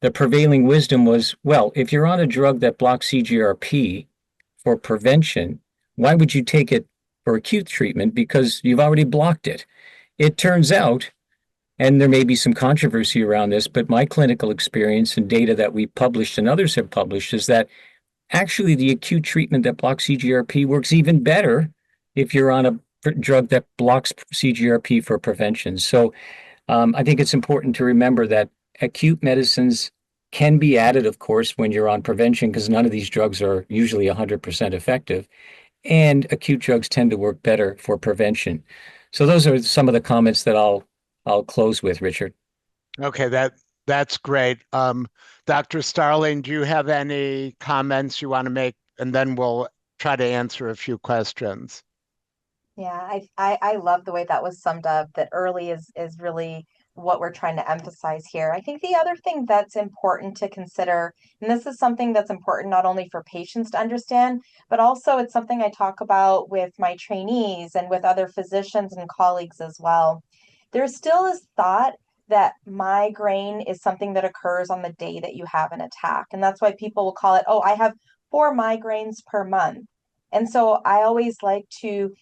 the prevailing wisdom was, well, if you're on a drug that blocks CGRP for prevention, why would you take it for acute treatment? Because you've already blocked it. It turns out, and there may be some controversy around this, but my clinical experience and data that we published and others have published is that actually the acute treatment that blocks CGRP works even better if you're on a drug that blocks CGRP for prevention. So I think it's important to remember that acute medicines can be added, of course, when you're on prevention, because none of these drugs are usually 100% effective. And acute drugs tend to work better for prevention. So those are some of the comments that I'll close with, Richard. Okay, that's great. Dr. Starling, do you have any comments you want to make? And then we'll try to answer a few questions. Yeah, I love the way that was summed up, that early is really what we're trying to emphasize here. I think the other thing that's important to consider, and this is something that's important not only for patients to understand, but also it's something I talk about with my trainees and with other physicians and colleagues as well. There still is thought that migraine is something that occurs on the day that you have an attack. And that's why people will call it, oh, I have 4 migraines per month. And so I always like to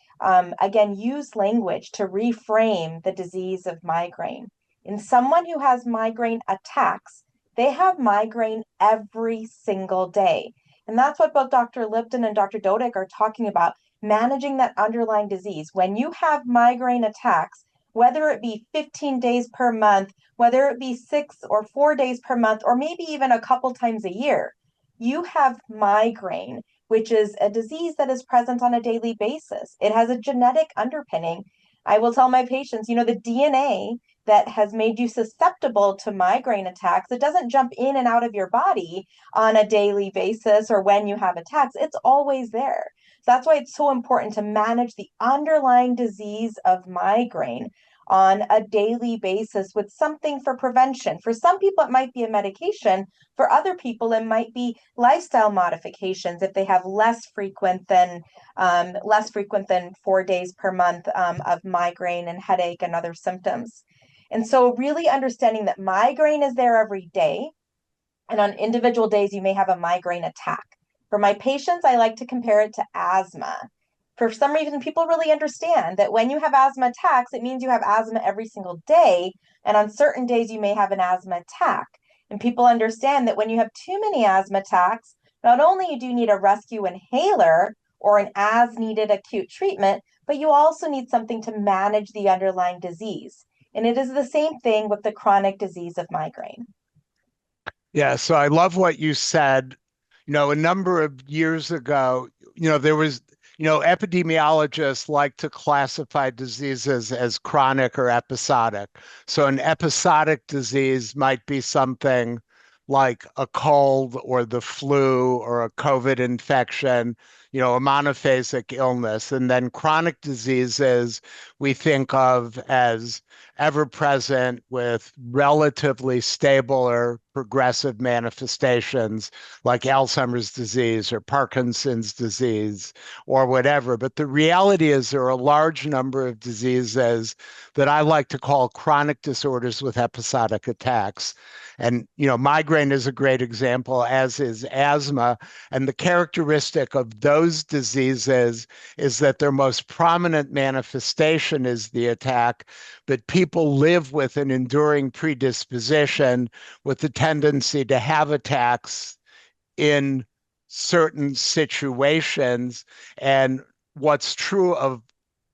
again, use language to reframe the disease of migraine. In someone who has migraine attacks, they have migraine every single day. And that's what both Dr. Lipton and Dr. Dodick are talking about, managing that underlying disease. When you have migraine attacks, whether it be 15 days per month, whether it be 6 or 4 days per month, or maybe even a couple times a year, you have migraine, which is a disease that is present on a daily basis. It has a genetic underpinning. I will tell my patients, the DNA that has made you susceptible to migraine attacks, it doesn't jump in and out of your body on a daily basis or when you have attacks. It's always there. So that's why it's so important to manage the underlying disease of migraine on a daily basis with something for prevention. For some people, it might be a medication. For other people, it might be lifestyle modifications if they have less frequent than 4 days per month of migraine and headache and other symptoms. And so really understanding that migraine is there every day, and on individual days, you may have a migraine attack. For my patients, I like to compare it to asthma. For some reason, people really understand that when you have asthma attacks, it means you have asthma every single day. And on certain days, you may have an asthma attack. And people understand that when you have too many asthma attacks, not only do you need a rescue inhaler or an as needed acute treatment, but you also need something to manage the underlying disease. And it is the same thing with the chronic disease of migraine. Yeah, so I love what you said. A number of years ago, there was, epidemiologists like to classify diseases as chronic or episodic. So an episodic disease might be something like a cold or the flu or a COVID infection. a monophasic illness. And then chronic diseases we think of as ever present with relatively stable or progressive manifestations like Alzheimer's disease or Parkinson's disease or whatever. But the reality is there are a large number of diseases that I like to call chronic disorders with episodic attacks. And, migraine is a great example, as is asthma. And the characteristic of those diseases is that their most prominent manifestation is the attack, but people live with an enduring predisposition with the tendency to have attacks in certain situations. And what's true of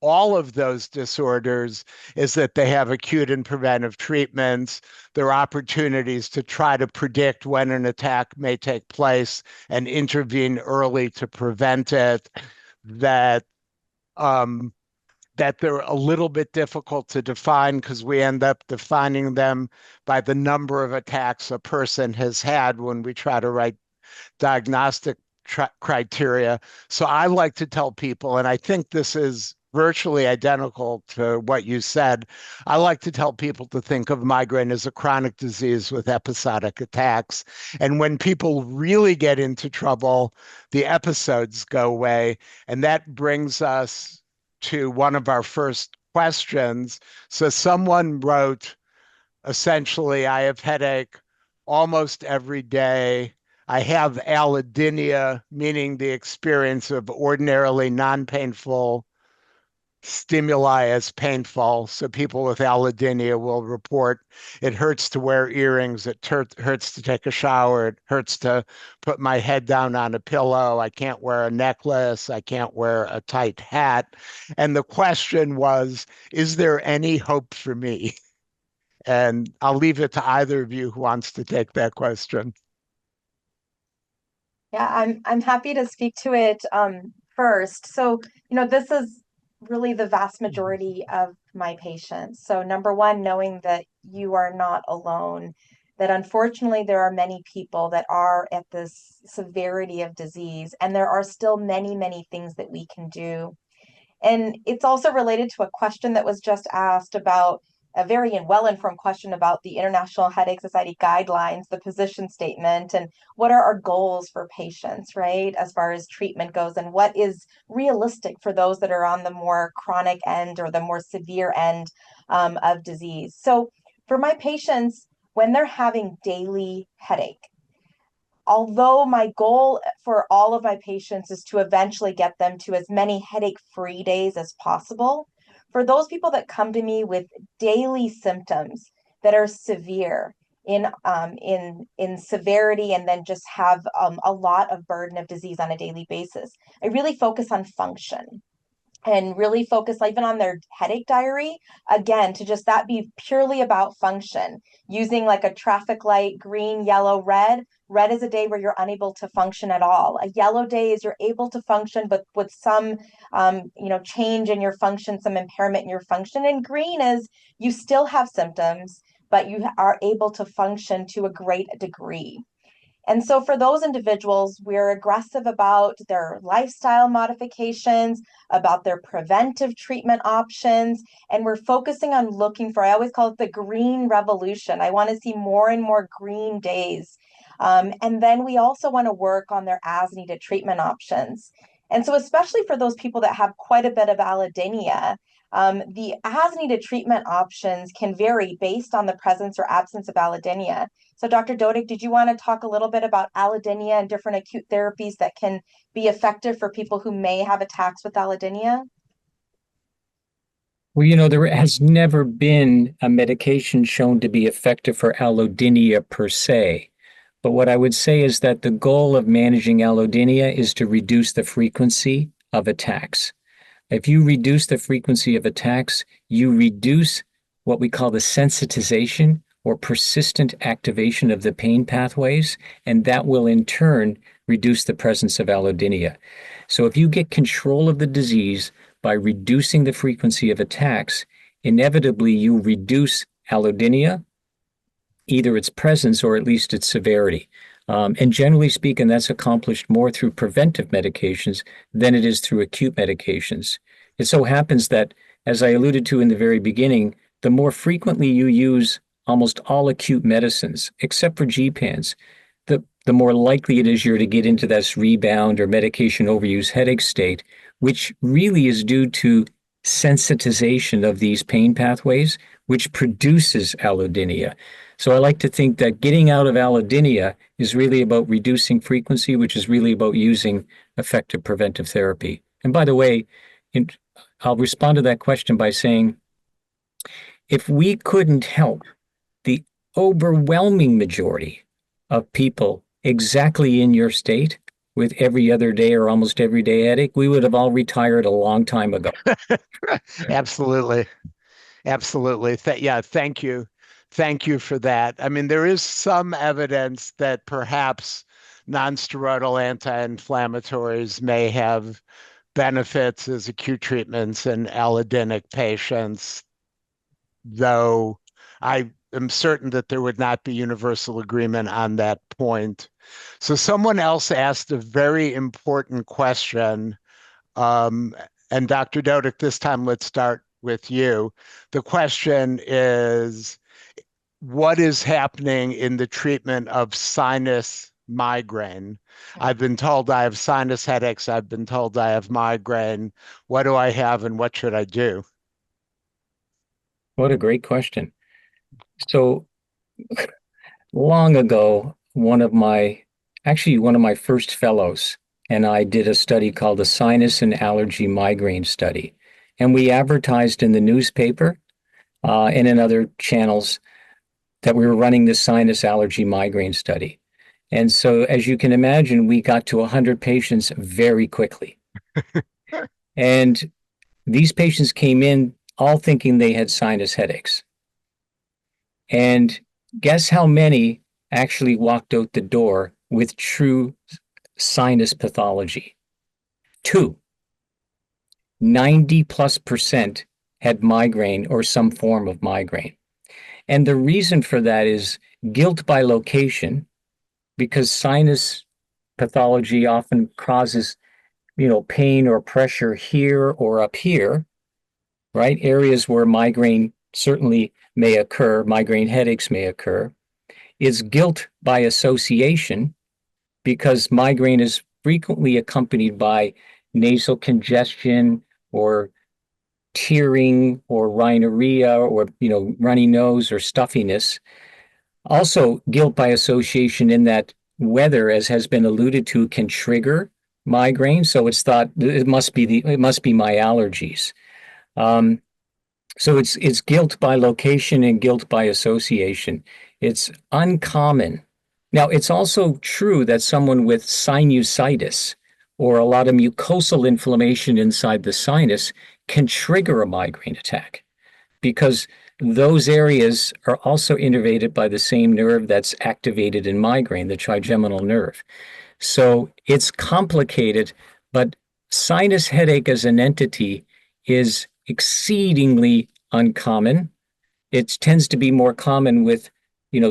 all of those disorders is that they have acute and preventive treatments. There are opportunities to try to predict when an attack may take place and intervene early to prevent it, that they're a little bit difficult to define because we end up defining them by the number of attacks a person has had when we try to write diagnostic criteria. So I like to tell people, and I think this is virtually identical to what you said, I like to tell people to think of migraine as a chronic disease with episodic attacks. And when people really get into trouble, the episodes go away. And that brings us to one of our first questions. So someone wrote, essentially, I have headache almost every day. I have allodynia, meaning the experience of ordinarily non-painful stimuli as painful. So people with allodynia will report it hurts to wear earrings, it hurts to take a shower, it hurts to put my head down on a pillow, I can't wear a necklace, I can't wear a tight hat. And the question was, is there any hope for me? And I'll leave it to either of you who wants to take that question. Yeah, I'm happy to speak to it first. So, this is really the vast majority of my patients. So, number one, knowing that you are not alone, that unfortunately there are many people that are at this severity of disease, and there are still many, many things that we can do. And it's also related to a question that was just asked about a very well-informed question about the International Headache Society guidelines, the position statement, and what are our goals for patients, right, as far as treatment goes, and what is realistic for those that are on the more chronic end or the more severe end of disease. So for my patients, when they're having daily headache, although my goal for all of my patients is to eventually get them to as many headache-free days as possible, for those people that come to me with daily symptoms that are severe in severity and then just have a lot of burden of disease on a daily basis, I really focus on function and really focus even on their headache diary, again, to just that be purely about function, using like a traffic light, green, yellow, red. Red is a day where you're unable to function at all. A yellow day is you're able to function, but with some, change in your function, some impairment in your function. And green is you still have symptoms, but you are able to function to a great degree. And so for those individuals, we're aggressive about their lifestyle modifications, about their preventive treatment options, and we're focusing on looking for, I always call it the green revolution. I want to see more and more green days. And then we also want to work on their as-needed treatment options. And so especially for those people that have quite a bit of allodynia, the as-needed treatment options can vary based on the presence or absence of allodynia. So Dr. Dodig, did you want to talk a little bit about allodynia and different acute therapies that can be effective for people who may have attacks with allodynia? Well, there has never been a medication shown to be effective for allodynia per se. But what I would say is that the goal of managing allodynia is to reduce the frequency of attacks. If you reduce the frequency of attacks, you reduce what we call the sensitization or persistent activation of the pain pathways, and that will in turn reduce the presence of allodynia. So if you get control of the disease by reducing the frequency of attacks, inevitably you reduce allodynia, either its presence or at least its severity. And generally speaking, that's accomplished more through preventive medications than it is through acute medications. It so happens that, as I alluded to in the very beginning, the more frequently you use almost all acute medicines, except for GPANs, the more likely it is you're to get into this rebound or medication overuse headache state, which really is due to sensitization of these pain pathways, which produces allodynia. So I like to think that getting out of allodynia is really about reducing frequency, which is really about using effective preventive therapy. And by the way, I'll respond to that question by saying, if we couldn't help the overwhelming majority of people exactly in your state with every other day or almost every day headache, we would have all retired a long time ago. Absolutely. Absolutely. Yeah, thank you. Thank you for that. I mean, there is some evidence that perhaps nonsteroidal anti-inflammatories may have benefits as acute treatments in allodynic patients, though I am certain that there would not be universal agreement on that point. So someone else asked a very important question. Um, and Dr. Dodick, this time let's start with you. The question is, what is happening in the treatment of sinus migraine? I've been told I have sinus headaches. I've been told I have migraine. What do I have and what should I do? What a great question. So long ago, one of my first fellows and I did a study called the Sinus and Allergy Migraine Study. And we advertised in the newspaper and in other channels that we were running the sinus allergy migraine study. And so, as you can imagine, we got to 100 patients very quickly. And these patients came in all thinking they had sinus headaches. And guess how many actually walked out the door with true sinus pathology? 2. 90+% had migraine or some form of migraine. And the reason for that is guilt by location, because sinus pathology often causes, pain or pressure here or up here, right? Areas where migraine certainly may occur, migraine headaches may occur. Is guilt by association, because migraine is frequently accompanied by nasal congestion or tearing or rhinorrhea or runny nose or stuffiness. Also, guilt by association in that weather, as has been alluded to, can trigger migraine. So it's thought it must be my allergies. So it's guilt by location and guilt by association. It's uncommon. Now, it's also true that someone with sinusitis or a lot of mucosal inflammation inside the sinus can trigger a migraine attack, because those areas are also innervated by the same nerve that's activated in migraine, the trigeminal nerve. So it's complicated, but sinus headache as an entity is exceedingly uncommon. It tends to be more common with,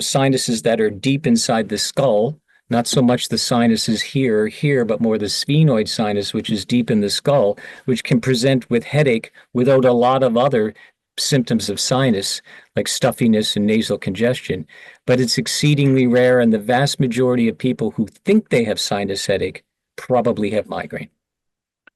sinuses that are deep inside the skull, not so much the sinuses here, but more the sphenoid sinus, which is deep in the skull, which can present with headache without a lot of other symptoms of sinus, like stuffiness and nasal congestion. But it's exceedingly rare, and the vast majority of people who think they have sinus headache probably have migraine.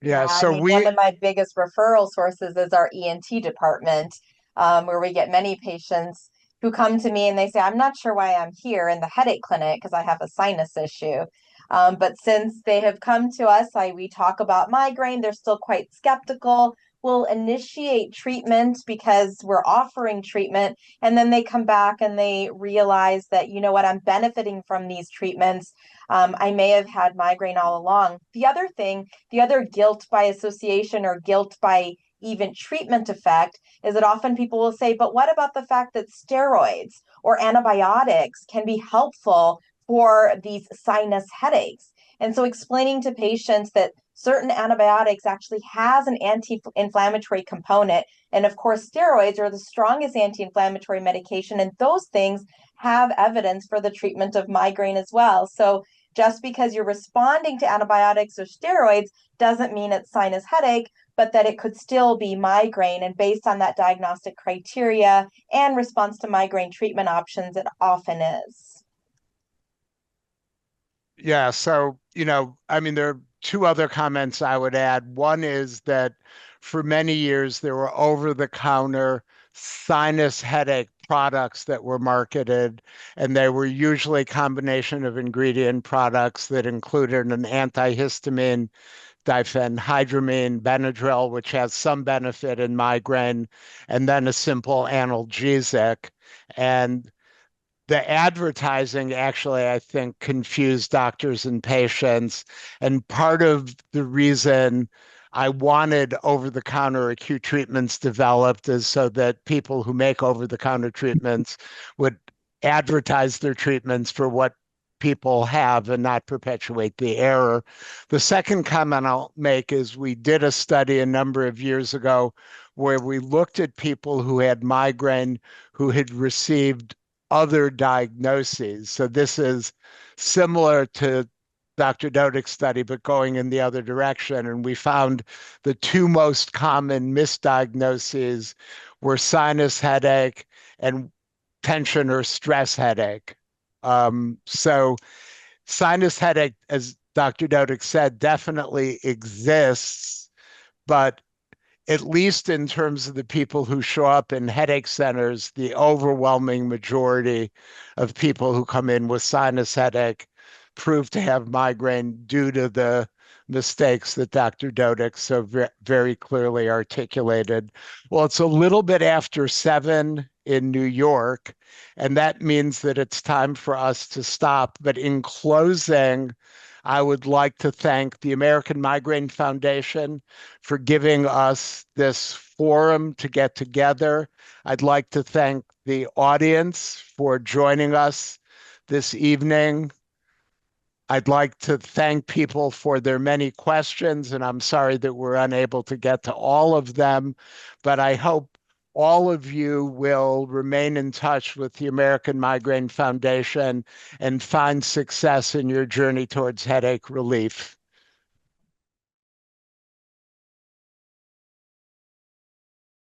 Yeah, I so mean, one of my biggest referral sources is our ENT department, where we get many patients who come to me and they say, I'm not sure why I'm here in the headache clinic because I have a sinus issue. But since they have come to us, we talk about migraine, they're still quite skeptical. We'll initiate treatment because we're offering treatment. And then they come back and they realize that, you know what, I'm benefiting from these treatments. I may have had migraine all along. The other guilt by association or guilt by even treatment effect is that often people will say, but what about the fact that steroids or antibiotics can be helpful for these sinus headaches? And so explaining to patients that certain antibiotics actually has an anti-inflammatory component. And of course, steroids are the strongest anti-inflammatory medication, and those things have evidence for the treatment of migraine as well. So just because you're responding to antibiotics or steroids doesn't mean it's sinus headache, but that it could still be migraine. And based on that diagnostic criteria and response to migraine treatment options, it often is. Yeah, so, I mean, there are two other comments I would add. One is that for many years, there were over-the-counter sinus headache products that were marketed, and they were usually a combination of ingredient products that included an antihistamine, diphenhydramine, Benadryl, which has some benefit in migraine, and then a simple analgesic. And the advertising actually, I think, confused doctors and patients. And part of the reason I wanted over-the-counter acute treatments developed is so that people who make over-the-counter treatments would advertise their treatments for what people have and not perpetuate the error. The second comment I'll make is we did a study a number of years ago where we looked at people who had migraine who had received other diagnoses. So this is similar to Dr. Dodik's study, but going in the other direction. And we found the two most common misdiagnoses were sinus headache and tension or stress headache. So sinus headache, as Dr. Dodik said, definitely exists, but at least in terms of the people who show up in headache centers, the overwhelming majority of people who come in with sinus headache prove to have migraine due to the mistakes that Dr. Dodik so very clearly articulated. Well, it's a little bit after 7 in New York, and that means that it's time for us to stop. But in closing, I would like to thank the American Migraine Foundation for giving us this forum to get together. I'd like to thank the audience for joining us this evening. I'd like to thank people for their many questions, and I'm sorry that we're unable to get to all of them, but I hope all of you will remain in touch with the American Migraine Foundation and find success in your journey towards headache relief.